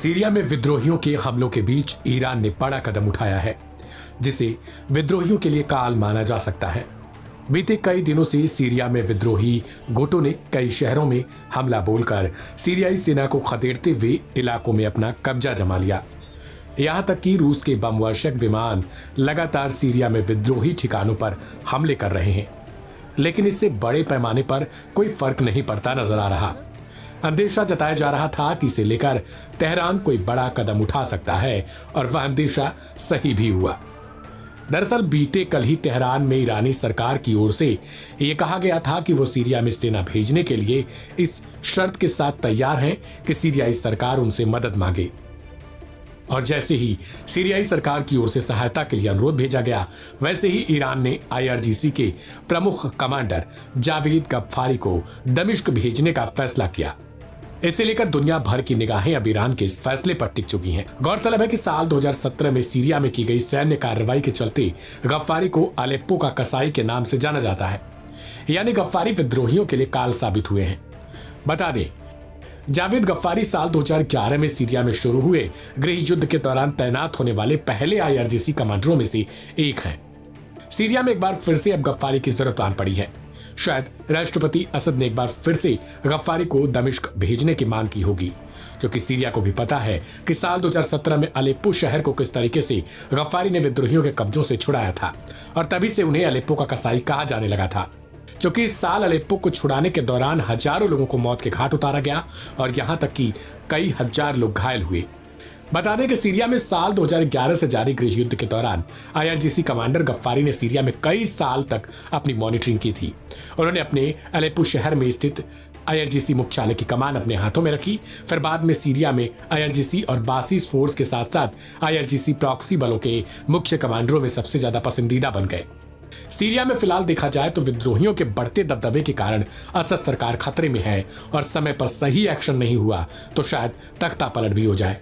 Syria में विद्रोहियों के हमलों के बीच ईरान ने बड़ा कदम उठाया है, जिसे विद्रोहियों के लिए काल माना जा सकता है। बीते कई दिनों से सीरिया में विद्रोही गुटों ने कई शहरों में हमला बोलकर सीरियाई सेना को खदेड़ते हुए इलाकों में अपना कब्जा जमा लिया। यहां तक कि रूस के बम वर्षक विमान लगातार सीरिया में विद्रोही ठिकानों पर हमले कर रहे हैं, लेकिन इससे बड़े पैमाने पर कोई फर्क नहीं पड़ता नजर आ रहा। अंदेशा जताया जा रहा था कि इसे लेकर तेहरान कोई बड़ा कदम उठा सकता है, और वह अंदेशा सही भी हुआ। दरअसल बीते कल ही तेहरान में ईरानी सरकार की ओर से यह कहा गया था कि वो सीरिया में सेना भेजने के लिए इस शर्त के साथ तैयार हैं कि सीरियाई सरकार उनसे मदद मांगे। और जैसे ही सीरियाई सरकार की ओर से सहायता के लिए अनुरोध भेजा गया, वैसे ही ईरान ने IRGC के प्रमुख कमांडर जावेद गफ्फारी को दमिश्क भेजने का फैसला किया। इसे लेकर दुनिया भर की निगाहें अब ईरान के इस फैसले पर टिक चुकी हैं। गौरतलब है कि साल 2017 में सीरिया में की गई सैन्य कार्रवाई के चलते गफ्फारी को अलेप्पो का कसाई के नाम से जाना जाता है, यानी गफ्फारी विद्रोहियों के लिए काल साबित हुए हैं। बता दें, जावेद गफ्फारी साल 2011 में सीरिया में शुरू हुए गृह युद्ध के दौरान तैनात होने वाले पहले IRGC कमांडरों में से एक हैं। सीरिया में एक बार फिर से अब गफ्फारी की जरूरत आन पड़ी है। शायद राष्ट्रपति असद ने एक बार फिर से गफ्फारी को दमिश्क भेजने की मांग की होगी, क्योंकि सीरिया को भी पता है कि साल 2017 में अलेप्पो शहर को किस तरीके से गफ्फारी ने विद्रोहियों के कब्जों से छुड़ाया था, और तभी से उन्हें अलेप्पो का कसाई कहा जाने लगा था। क्योंकि इस साल अलेप्पो को छुड़ाने के दौरान हजारों लोगों को मौत के घाट उतारा गया, और यहां तक कि कई हजार लोग घायल हुए। बता दें कि सीरिया में साल 2011 से जारी गृह युद्ध के दौरान IRGC कमांडर गफ्फारी ने सीरिया में कई साल तक अपनी मॉनिटरिंग की थी। उन्होंने अपने अलेप्पो शहर में स्थित IRGC मुख्यालय की कमान अपने हाथों में रखी। फिर बाद में सीरिया में IRGC और बासिस फोर्स के साथ साथ IRGC प्रॉक्सी बलों के मुख्य कमांडरों में सबसे ज्यादा पसंदीदा बन गए। सीरिया में फिलहाल देखा जाए तो विद्रोहियों के बढ़ते दबदबे के कारण असद सरकार खतरे में है, और समय पर सही एक्शन नहीं हुआ तो शायद तख्ता पलट भी हो जाए।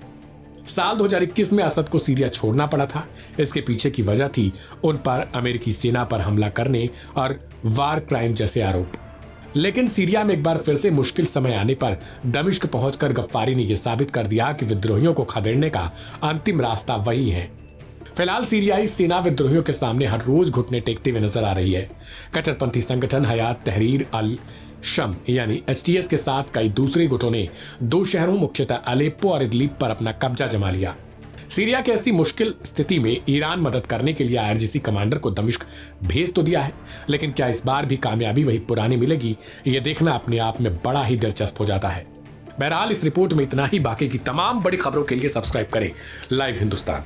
साल 2021 में असद को सीरिया छोड़ना पड़ा था। इसके पीछे की वजह थी उन पर अमेरिकी सेना पर हमला करने और वार क्राइम जैसे आरोप। लेकिन सीरिया में एक बार फिर से मुश्किल समय आने पर दमिश्क पहुंचकर गफ्फारी ने यह साबित कर दिया कि विद्रोहियों को खदेड़ने का अंतिम रास्ता वही है। फिलहाल सीरियाई सेना विद्रोहियों के सामने हर रोज घुटने टेकते हुए नजर आ रही है। कट्टरपंथी संगठन हयात तहरीर अल शम यानी STS के साथ कई दूसरे गुटों ने दो शहरों मुख्यतः अलेप्पो और इदलिब पर अपना कब्जा जमा लिया। सीरिया की ऐसी मुश्किल स्थिति में ईरान मदद करने के लिए IRGC कमांडर को दमिश्क भेज तो दिया है, लेकिन क्या इस बार भी कामयाबी वही पुरानी मिलेगी, ये देखना अपने आप में बड़ा ही दिलचस्प हो जाता है। बहरहाल इस रिपोर्ट में इतना ही। बाकी की तमाम बड़ी खबरों के लिए सब्सक्राइब करें लाइव हिंदुस्तान।